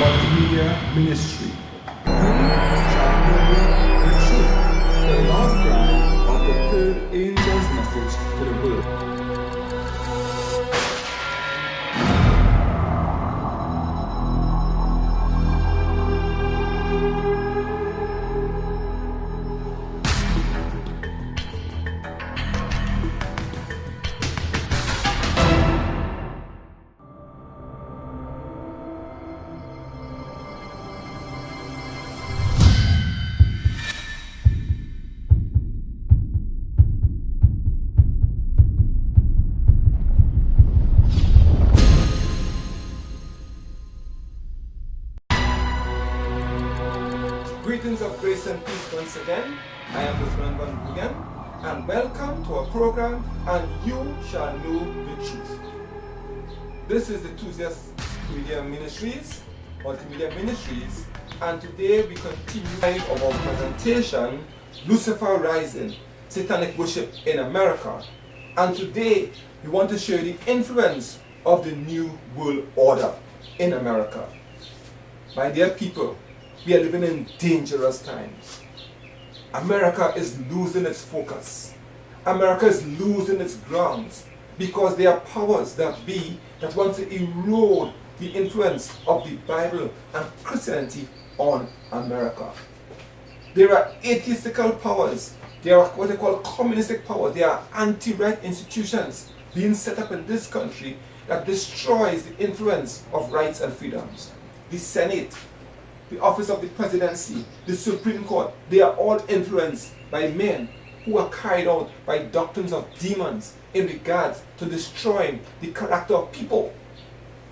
multimedia ministry. You shall know the truth, the loud cry of the third angel's message to the world. Greetings of grace and peace once again. I am Lucifer, and welcome to our program, And You Shall Know the Truth. This is the Tuesday Media Ministries, Multimedia Ministries, and today we continue our presentation, Lucifer Rising, Satanic Worship in America. And today we want to show you the influence of the New World Order in America. My dear people, we are living in dangerous times. America is losing its focus. America is losing its grounds because there are powers that want to erode the influence of the Bible and Christianity on America. There are atheistical powers. There are what they call communistic powers. There are anti-right institutions being set up in this country that destroys the influence of rights and freedoms. The Senate, the office of the presidency, the Supreme Court, they are all influenced by men who are carried out by doctrines of demons in regards to destroying the character of people,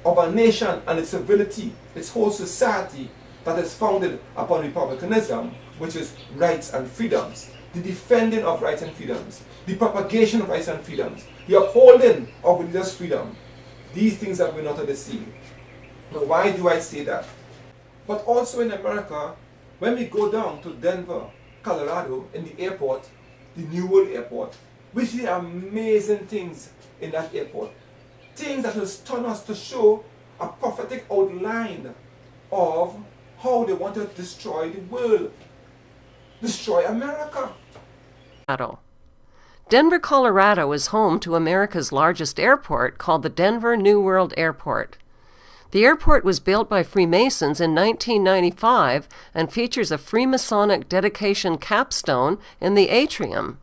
of a nation and its civility, its whole society that is founded upon republicanism, which is rights and freedoms, the defending of rights and freedoms, the propagation of rights and freedoms, the upholding of religious freedom. These things that we're not to deceive. Now, why do I say that? But also in America, when we go down to Denver, Colorado, in the airport, the New World Airport, we see amazing things in that airport. Things that will stun us to show a prophetic outline of how they want to destroy the world, destroy America. Denver, Colorado is home to America's largest airport called the Denver New World Airport. The airport was built by Freemasons in 1995 and features a Freemasonic dedication capstone in the atrium.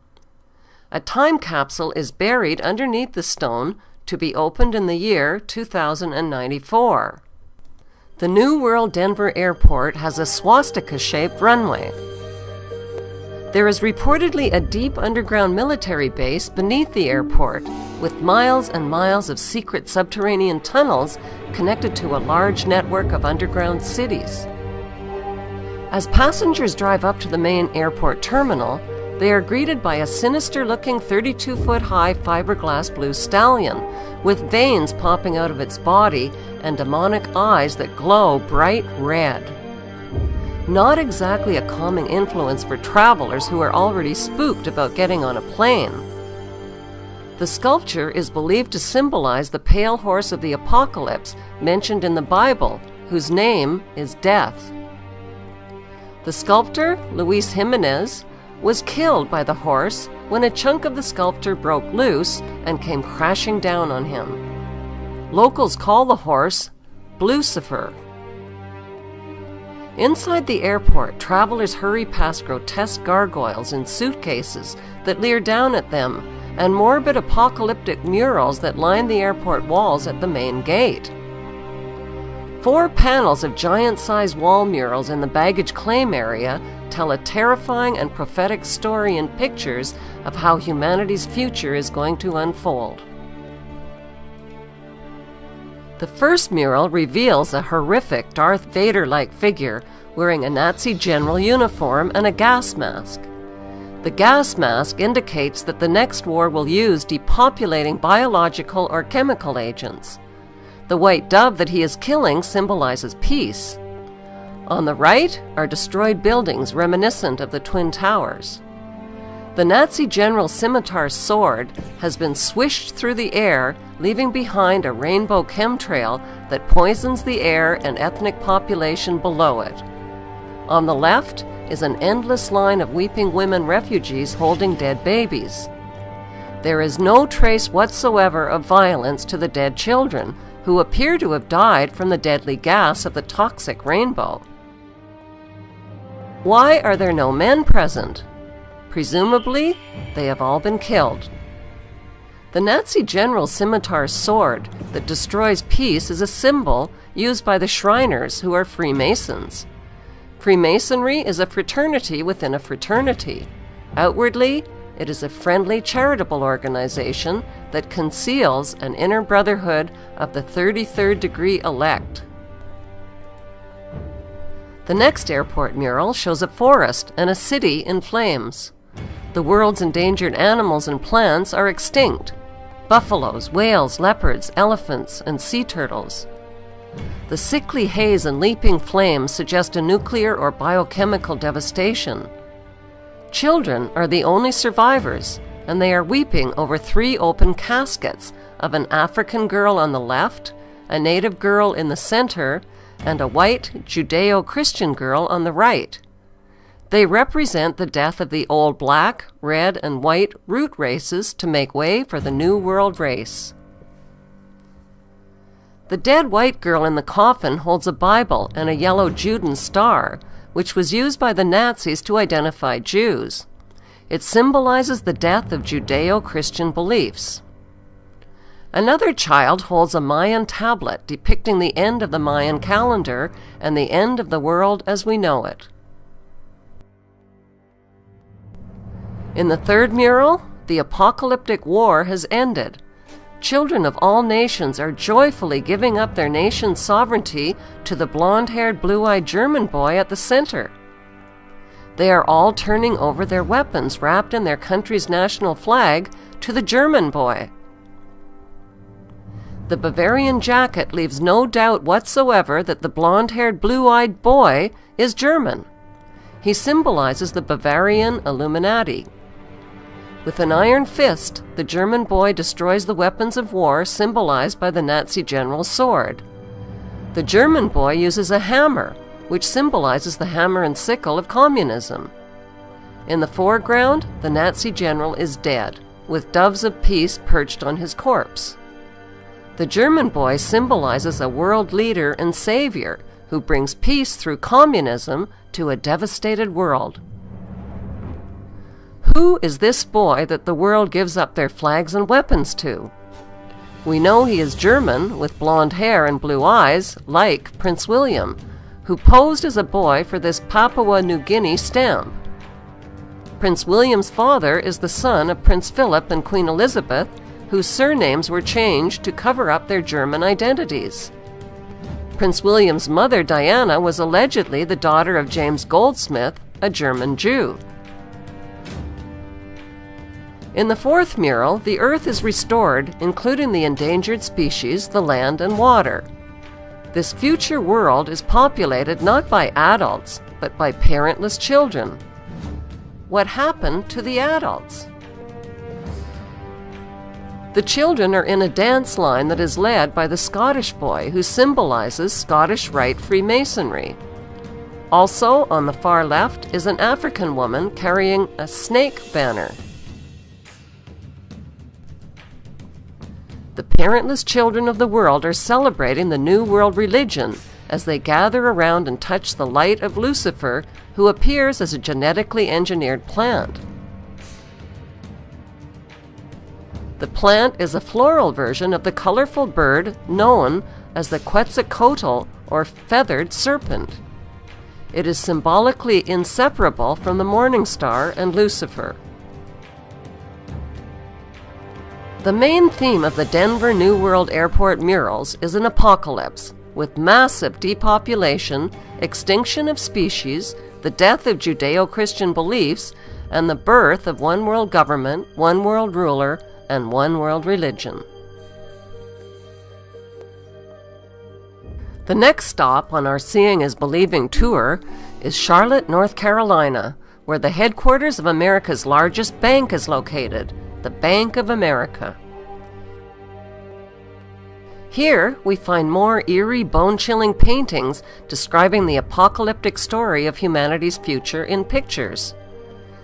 A time capsule is buried underneath the stone to be opened in the year 2094. The New World Denver Airport has a swastika-shaped runway. There is reportedly a deep underground military base beneath the airport, with miles and miles of secret subterranean tunnels connected to a large network of underground cities. As passengers drive up to the main airport terminal, they are greeted by a sinister-looking 32-foot-high fiberglass blue stallion, with veins popping out of its body and demonic eyes that glow bright red. Not exactly a calming influence for travelers who are already spooked about getting on a plane. The sculpture is believed to symbolize the pale horse of the apocalypse mentioned in the Bible, whose name is Death. The sculptor, Luis Jimenez, was killed by the horse when a chunk of the sculpture broke loose and came crashing down on him. Locals call the horse Lucifer. Inside the airport, travelers hurry past grotesque gargoyles in suitcases that leer down at them, and morbid apocalyptic murals that line the airport walls at the main gate. 4 panels of giant-sized wall murals in the baggage claim area tell a terrifying and prophetic story in pictures of how humanity's future is going to unfold. The first mural reveals a horrific Darth Vader-like figure wearing a Nazi general uniform and a gas mask. The gas mask indicates that the next war will use depopulating biological or chemical agents. The white dove that he is killing symbolizes peace. On the right are destroyed buildings reminiscent of the Twin Towers. The Nazi General Scimitar's sword has been swished through the air, leaving behind a rainbow chemtrail that poisons the air and ethnic population below it. On the left is an endless line of weeping women refugees holding dead babies. There is no trace whatsoever of violence to the dead children, who appear to have died from the deadly gas of the toxic rainbow. Why are there no men present? Presumably, they have all been killed. The Nazi General Scimitar's sword that destroys peace is a symbol used by the Shriners, who are Freemasons. Freemasonry is a fraternity within a fraternity. Outwardly, it is a friendly, charitable organization that conceals an inner brotherhood of the 33rd degree elect. The next airport mural shows a forest and a city in flames. The world's endangered animals and plants are extinct: buffaloes, whales, leopards, elephants, and sea turtles. The sickly haze and leaping flames suggest a nuclear or biochemical devastation. Children are the only survivors, and they are weeping over 3 open caskets of an African girl on the left, a native girl in the center, and a white Judeo-Christian girl on the right. They represent the death of the old black, red, and white root races to make way for the New World race. The dead white girl in the coffin holds a Bible and a yellow Juden star, which was used by the Nazis to identify Jews. It symbolizes the death of Judeo-Christian beliefs. Another child holds a Mayan tablet depicting the end of the Mayan calendar and the end of the world as we know it. In the third mural, the apocalyptic war has ended. Children of all nations are joyfully giving up their nation's sovereignty to the blonde-haired, blue-eyed German boy at the center. They are all turning over their weapons wrapped in their country's national flag to the German boy. The Bavarian jacket leaves no doubt whatsoever that the blonde-haired, blue-eyed boy is German. He symbolizes the Bavarian Illuminati. With an iron fist, the German boy destroys the weapons of war symbolized by the Nazi general's sword. The German boy uses a hammer, which symbolizes the hammer and sickle of communism. In the foreground, the Nazi general is dead, with doves of peace perched on his corpse. The German boy symbolizes a world leader and savior who brings peace through communism to a devastated world. Who is this boy that the world gives up their flags and weapons to? We know he is German, with blonde hair and blue eyes, like Prince William, who posed as a boy for this Papua New Guinea stamp. Prince William's father is the son of Prince Philip and Queen Elizabeth, whose surnames were changed to cover up their German identities. Prince William's mother, Diana, was allegedly the daughter of James Goldsmith, a German Jew. In the fourth mural, the earth is restored, including the endangered species, the land, and water. This future world is populated not by adults, but by parentless children. What happened to the adults? The children are in a dance line that is led by the Scottish boy, who symbolizes Scottish Rite Freemasonry. Also, on the far left is an African woman carrying a snake banner. The parentless children of the world are celebrating the New World religion as they gather around and touch the light of Lucifer, who appears as a genetically engineered plant. The plant is a floral version of the colorful bird known as the Quetzalcoatl, or feathered serpent. It is symbolically inseparable from the morning star and Lucifer. The main theme of the Denver New World Airport murals is an apocalypse, with massive depopulation, extinction of species, the death of Judeo-Christian beliefs, and the birth of one world government, one world ruler, and one world religion. The next stop on our Seeing is Believing tour is Charlotte, North Carolina, where the headquarters of America's largest bank is located, the Bank of America. Here, we find more eerie, bone-chilling paintings describing the apocalyptic story of humanity's future in pictures.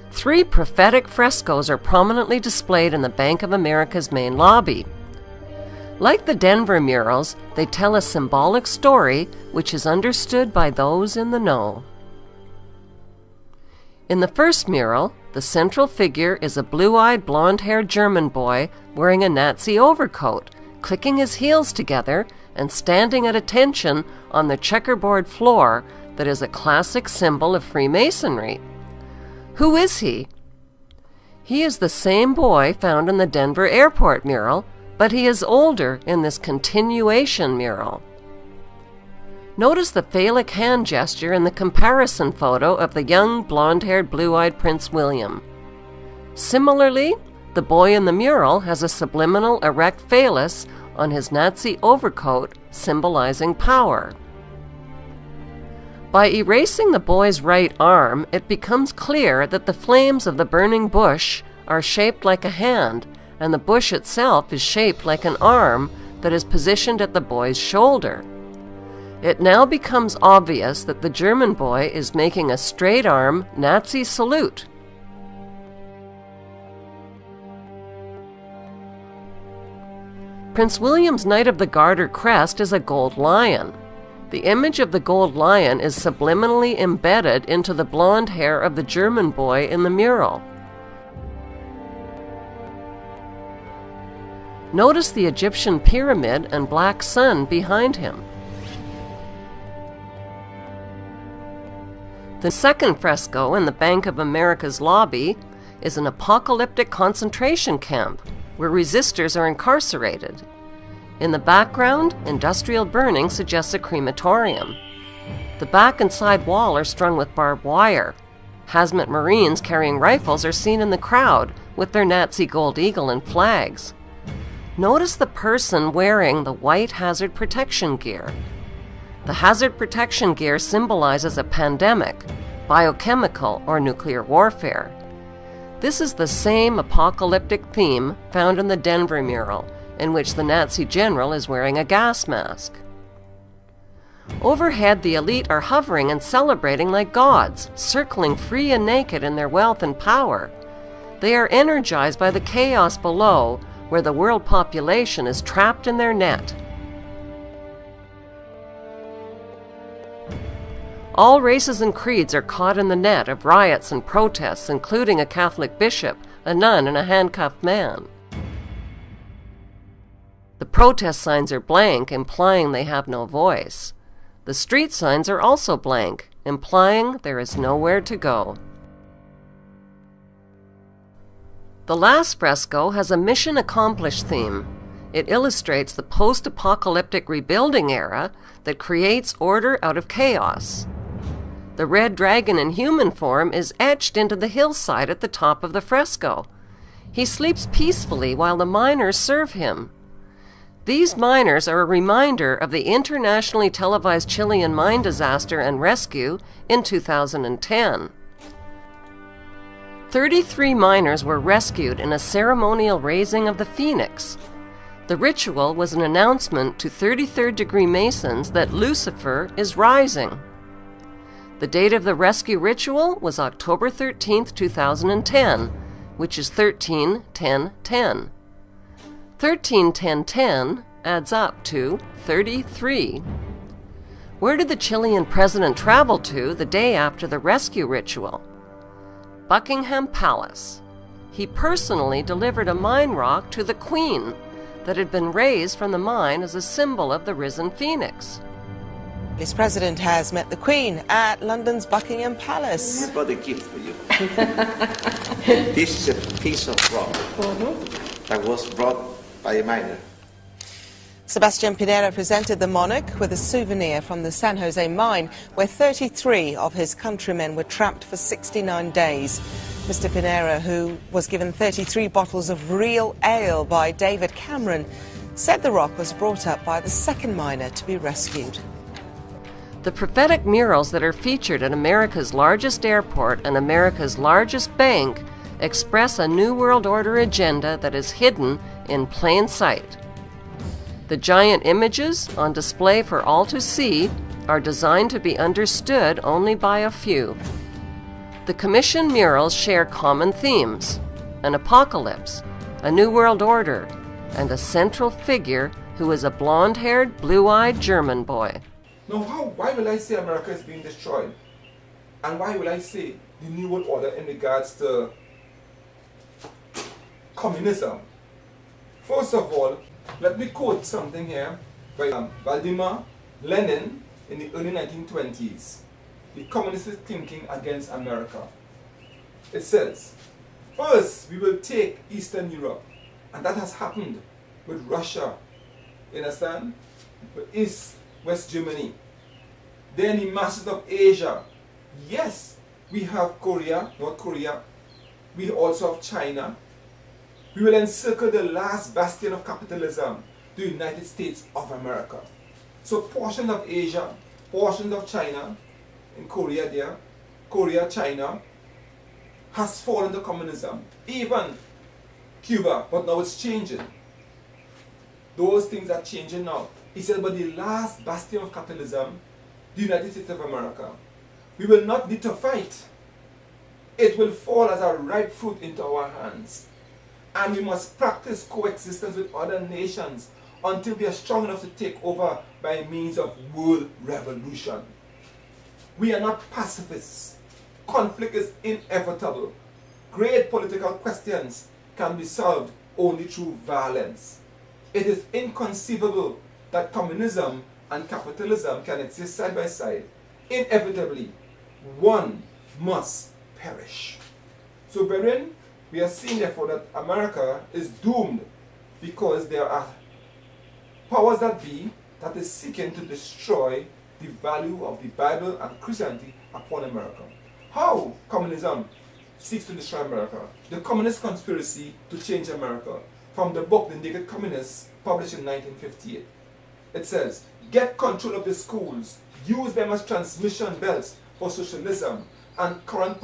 3 prophetic frescoes are prominently displayed in the Bank of America's main lobby. Like the Denver murals, they tell a symbolic story which is understood by those in the know. In the first mural, the central figure is a blue-eyed, blonde-haired German boy wearing a Nazi overcoat, clicking his heels together and standing at attention on the checkerboard floor that is a classic symbol of Freemasonry. Who is he? He is the same boy found in the Denver airport mural, but he is older in this continuation mural. Notice the phallic hand gesture in the comparison photo of the young, blonde-haired, blue-eyed Prince William. Similarly, the boy in the mural has a subliminal erect phallus on his Nazi overcoat, symbolizing power. By erasing the boy's right arm, it becomes clear that the flames of the burning bush are shaped like a hand, and the bush itself is shaped like an arm that is positioned at the boy's shoulder. It now becomes obvious that the German boy is making a straight-arm Nazi salute. Prince William's Knight of the Garter crest is a gold lion. The image of the gold lion is subliminally embedded into the blonde hair of the German boy in the mural. Notice the Egyptian pyramid and black sun behind him. The second fresco in the Bank of America's lobby is an apocalyptic concentration camp where resistors are incarcerated. In the background, industrial burning suggests a crematorium. The back and side wall are strung with barbed wire. Hazmat Marines carrying rifles are seen in the crowd with their Nazi gold eagle and flags. Notice the person wearing the white hazard protection gear. The hazard protection gear symbolizes a pandemic, biochemical, or nuclear warfare. This is the same apocalyptic theme found in the Denver mural, in which the Nazi general is wearing a gas mask. Overhead, the elite are hovering and celebrating like gods, circling free and naked in their wealth and power. They are energized by the chaos below, where the world population is trapped in their net. All races and creeds are caught in the net of riots and protests, including a Catholic bishop, a nun, and a handcuffed man. The protest signs are blank, implying they have no voice. The street signs are also blank, implying there is nowhere to go. The last fresco has a mission accomplished theme. It illustrates the post-apocalyptic rebuilding era that creates order out of chaos. The red dragon in human form is etched into the hillside at the top of the fresco. He sleeps peacefully while the miners serve him. These miners are a reminder of the internationally televised Chilean mine disaster and rescue in 2010. 33 miners were rescued in a ceremonial raising of the phoenix. The ritual was an announcement to 33rd degree Masons that Lucifer is rising. The date of the rescue ritual was October 13, 2010, which is 13-10-10. 13-10-10 adds up to 33. Where did the Chilean president travel to the day after the rescue ritual? Buckingham Palace. He personally delivered a mine rock to the Queen that had been raised from the mine as a symbol of the risen phoenix. This president has met the Queen at London's Buckingham Palace. I brought a gift for you. This is a piece of rock that was brought by a miner. Sebastian Pinera presented the monarch with a souvenir from the San Jose mine, where 33 of his countrymen were trapped for 69 days. Mr. Pinera, who was given 33 bottles of real ale by David Cameron, said the rock was brought up by the second miner to be rescued. The prophetic murals that are featured at America's largest airport and America's largest bank express a New World Order agenda that is hidden in plain sight. The giant images on display for all to see are designed to be understood only by a few. The commissioned murals share common themes: an apocalypse, a New World Order, and a central figure who is a blonde-haired, blue-eyed German boy. Now, why will I say America is being destroyed? And why will I say the New World Order in regards to communism? First of all, let me quote something here by Vladimir Lenin in the early 1920s. The communist thinking against America. It says, first we will take Eastern Europe, and that has happened with Russia, you understand? With West Germany. Then the masses of Asia. Yes, we have Korea, North Korea. We also have China. We will encircle the last bastion of capitalism, the United States of America. So portions of Asia, portions of China, in Korea there, Korea, China, has fallen to communism. Even Cuba, but now it's changing. Those things are changing now. He said, but the last bastion of capitalism, the United States of America, we will not need to fight. It will fall as a ripe fruit into our hands. And we must practice coexistence with other nations until we are strong enough to take over by means of world revolution. We are not pacifists. Conflict is inevitable. Great political questions can be solved only through violence. It is inconceivable that communism and capitalism can exist side by side. Inevitably, one must perish. So, brethren, we are seeing therefore that America is doomed because there are powers that be that is seeking to destroy the value of the Bible and Christianity upon America. How communism seeks to destroy America? The Communist Conspiracy to Change America, from the book The Naked Communists, published in 1958. It says, get control of the schools, use them as transmission belts for socialism and current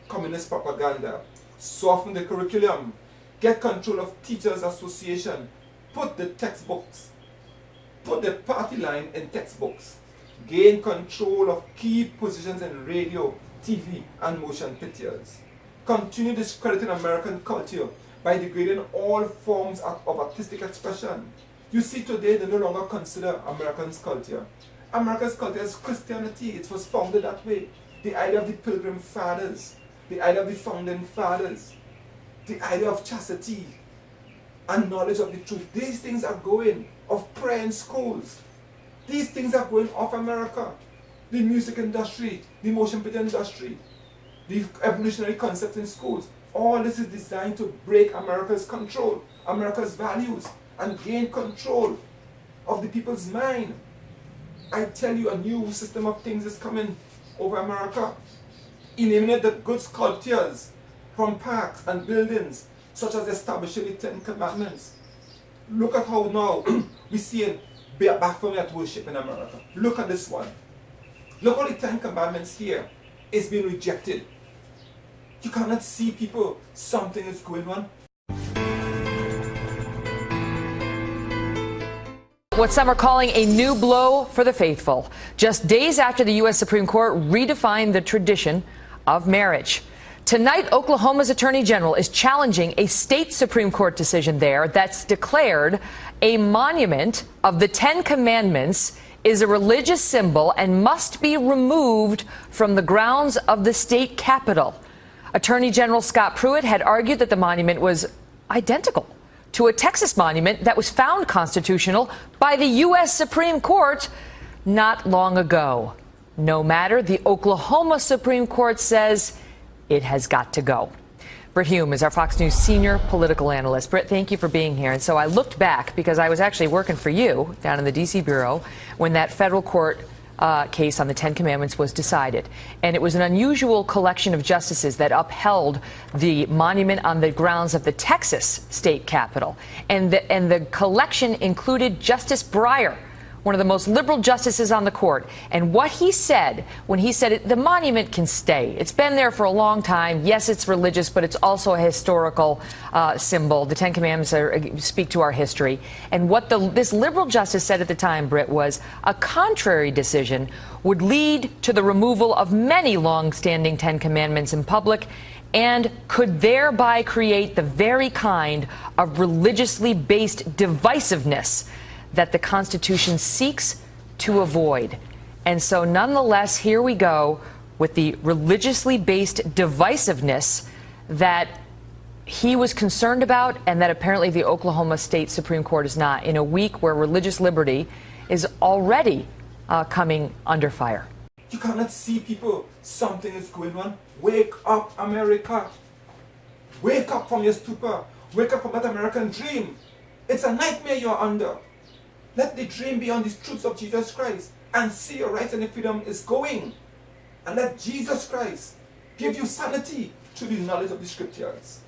communist propaganda, soften the curriculum, get control of teachers' association, put the party line in textbooks, gain control of key positions in radio, TV, and motion pictures, continue discrediting American culture by degrading all forms of artistic expression. You see today they no longer consider Americans' culture. America's culture is Christianity. It was founded that way. The idea of the Pilgrim Fathers, the idea of the Founding Fathers, the idea of chastity and knowledge of the truth. These things are going, of prayer in schools. These things are going off America. The music industry, the motion picture industry, the evolutionary concepts in schools. All this is designed to break America's control, America's values, and gain control of the people's mind. I tell you, a new system of things is coming over America. Eliminate the good sculptures from parks and buildings, such as establishing the 10 Commandments. Look at how now we see Baphomet worship in America. Look at this one. Look how the 10 Commandments here is being rejected. You cannot see people, something is going on. What some are calling a new blow for the faithful, just days after the U.S. Supreme Court redefined the tradition of marriage. Tonight, Oklahoma's Attorney General is challenging a state Supreme Court decision there that's declared a monument of the 10 Commandments is a religious symbol and must be removed from the grounds of the state capitol. Attorney General Scott Pruitt had argued that the monument was identical to a Texas monument that was found constitutional by the U.S. Supreme Court not long ago. No matter, the Oklahoma Supreme Court says it has got to go. Britt Hume is our Fox News senior political analyst. Britt, thank you for being here. And so I looked back because I was actually working for you down in the D.C. Bureau when that federal court case on the 10 Commandments was decided. And it was an unusual collection of justices that upheld the monument on the grounds of the Texas state capitol. And the collection included Justice Breyer, one of the most liberal justices on the court. And what he said when he said the monument can stay. It's been there for a long time. Yes, it's religious, but it's also a historical symbol. The Ten Commandments speak to our history. And what this liberal justice said at the time, Britt, was a contrary decision would lead to the removal of many long-standing Ten Commandments in public and could thereby create the very kind of religiously based divisiveness that the Constitution seeks to avoid. And so nonetheless, here we go with the religiously based divisiveness that he was concerned about and that apparently the Oklahoma State Supreme Court is not, in a week where religious liberty is already coming under fire. You cannot see people, something is going on. Wake up, America. Wake up from your stupor. Wake up from that American dream. It's a nightmare you're under. Let the dream be on the truths of Jesus Christ and see your rights and your freedom is going. And let Jesus Christ give you sanity through the knowledge of the scriptures.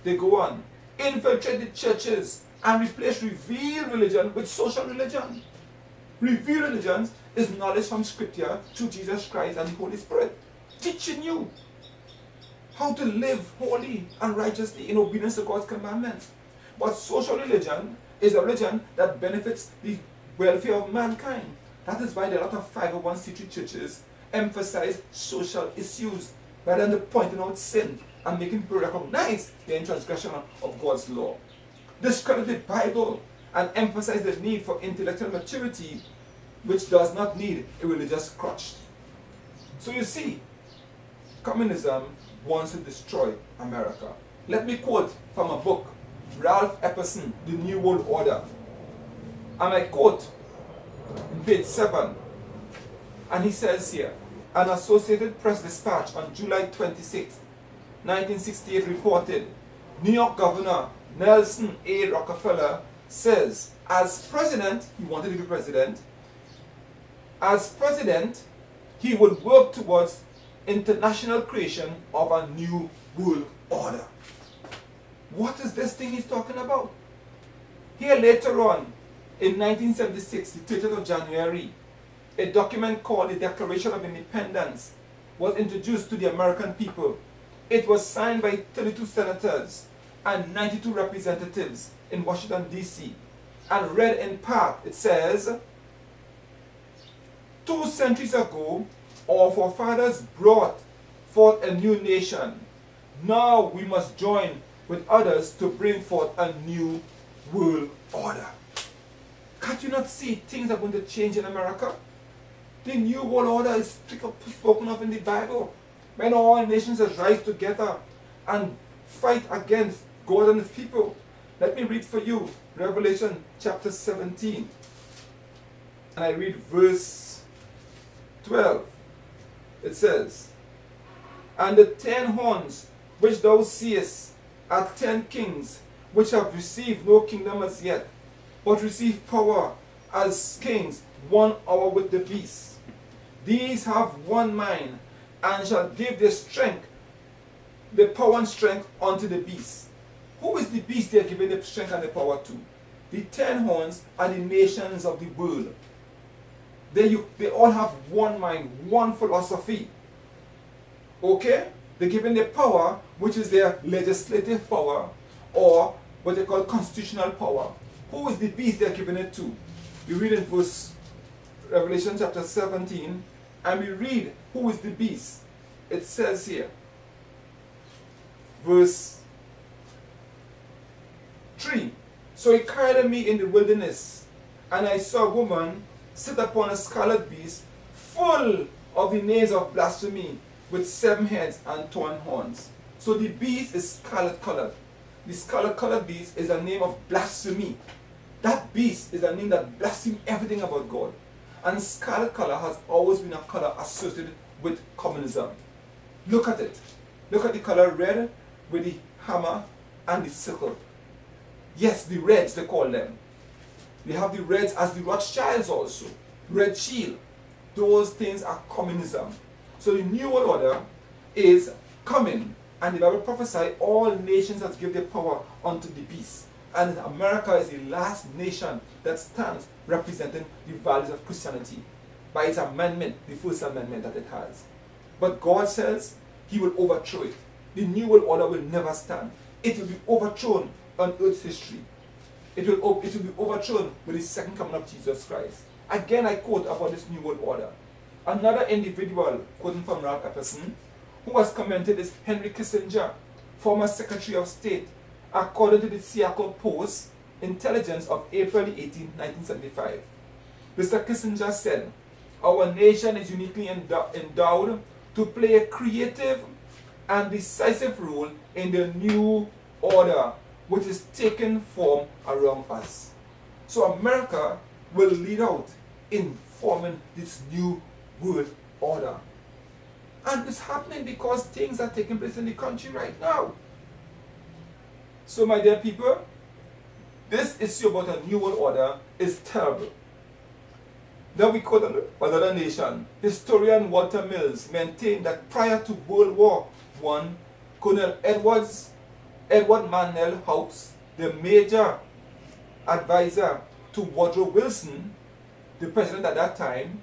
They go on. Infiltrate the churches and replace revealed religion with social religion. Revealed religions is knowledge from scripture through Jesus Christ and the Holy Spirit, teaching you how to live holy and righteously in obedience to God's commandments. But social religion is a religion that benefits the welfare of mankind. That is why there are a lot of 501c3 churches emphasize social issues rather than pointing out sin and making people recognize the transgression of God's law. Discredit the Bible and emphasize the need for intellectual maturity, which does not need a religious crutch. So you see, communism wants to destroy America. Let me quote from a book, Ralph Epperson, The New World Order. And I quote in page 7, and he says here, an Associated Press dispatch on July 26, 1968 reported, New York Governor Nelson A. Rockefeller says, as president, he wanted to be president, as president, he would work towards international creation of a new world order. What is this thing he's talking about? Here later on, in 1976, the 30th of January, a document called the Declaration of Independence was introduced to the American people. It was signed by 32 senators and 92 representatives in Washington, D.C. and read in part, it says, 2 centuries ago, our forefathers brought forth a new nation. Now we must join with others to bring forth a new world order. Can't you not see things are going to change in America? The new world order is spoken of in the Bible. When all nations rise together and fight against God and his people. Let me read for you Revelation chapter 17. And I read verse 12. It says, and the 10 horns which thou seest are 10 kings, which have received no kingdom as yet, but receive power as kings 1 hour with the beast. These have one mind, and shall give their strength, the power and strength unto the beast. Who is the beast they are giving the strength and the power to? The 10 horns are the nations of the world. They all have one mind, one philosophy. Okay? They're given the power, which is their legislative power, or what they call constitutional power. Who is the beast they're giving it to? You read in verse Revelation chapter 17, and we read who is the beast. It says here, verse 3, so he carried me in the wilderness, and I saw a woman sit upon a scarlet beast, full of the names of blasphemy, with 7 heads and 10 horns. So the beast is scarlet colored. The scarlet colored beast is a name of blasphemy. That beast is a name that blasphemes everything about God. And scarlet color has always been a color associated with communism. Look at it. Look at the color red with the hammer and the sickle. Yes, the Reds, they call them. They have the Reds as the Rothschilds also. Red Shield. Those things are communism. So the New World Order is coming, and the Bible prophesies all nations that give their power unto the beast. And America is the last nation that stands representing the values of Christianity by its amendment, the First Amendment that it has. But God says he will overthrow it. The New World Order will never stand. It will be overthrown on earth's history. It will be overthrown with the second coming of Jesus Christ. Again, I quote about this New World Order. Another individual, quoting from Ralph Epperson, who has commented is Henry Kissinger, former Secretary of State, according to the Seattle Post Intelligence of April 18, 1975. Mr. Kissinger said, "Our nation is uniquely endowed to play a creative and decisive role in the new order which is taking form around us." So America will lead out in forming this new world order. And it's happening because things are taking place in the country right now. So my dear people, this issue about a new world order is terrible. Then we quote another nation. Historian Walter Mills maintained that prior to World War I, Colonel Edward Manel House, the major advisor to Woodrow Wilson, the president at that time,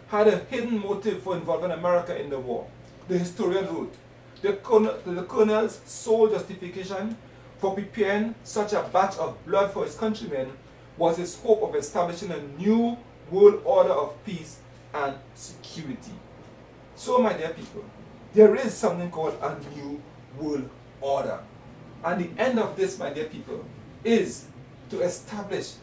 had a hidden motive for involving America in the war. The historian wrote, the colonel's sole justification for preparing such a batch of blood for his countrymen was his hope of establishing a new world order of peace and security. So my dear people, there is something called a new world order. And the end of this, my dear people, is to establish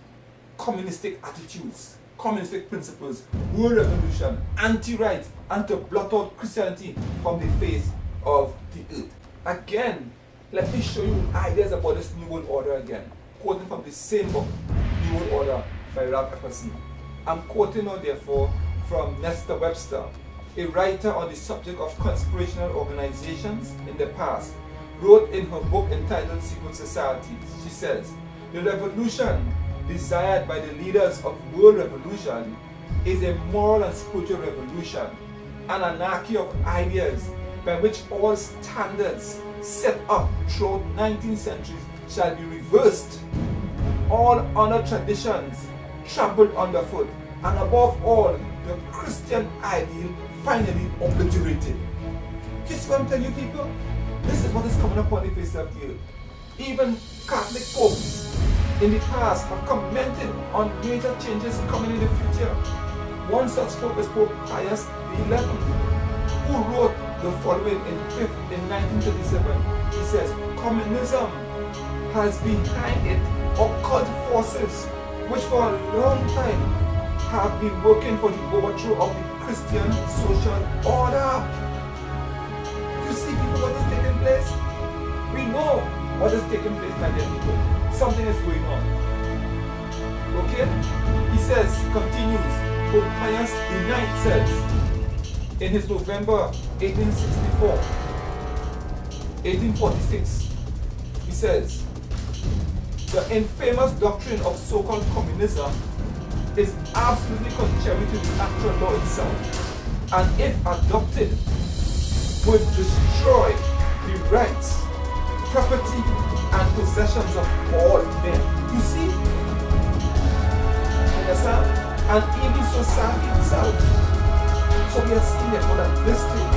communistic attitudes, communistic principles, world revolution, anti-rights, and to blot out Christianity from the face of the earth. Again, let me show you ideas about this New World Order again, quoting from the same book, New World Order by Ralph Epperson. I'm quoting now, therefore, from Nesta Webster, a writer on the subject of conspirational organizations in the past, wrote in her book entitled Secret Societies. She says, "The revolution desired by the leaders of world revolution is a moral and spiritual revolution, an anarchy of ideas by which all standards set up throughout 19th centuries shall be reversed, all honor traditions trampled underfoot, and above all, the Christian ideal finally obliterated." You see what I'm telling you, people? This is what is coming upon the face of the earth. Even Catholic popes in the past have commented on major changes coming in the future. One such pope is Pope Pius XI, who wrote the following in 1937. He says, "Communism has behind it occult forces which for a long time have been working for the overthrow of the Christian social order." You see, people, what is taking place? We know what is taking place, my dear people. Something is going on. Okay? He says, continues, Pope Pius IX says, in his November 1846, he says, "The infamous doctrine of so-called communism is absolutely contrary to the actual law itself, and if adopted, would destroy the rights, property, and possessions of all men." You see? Understand? And even society itself. So we are seeing that this thing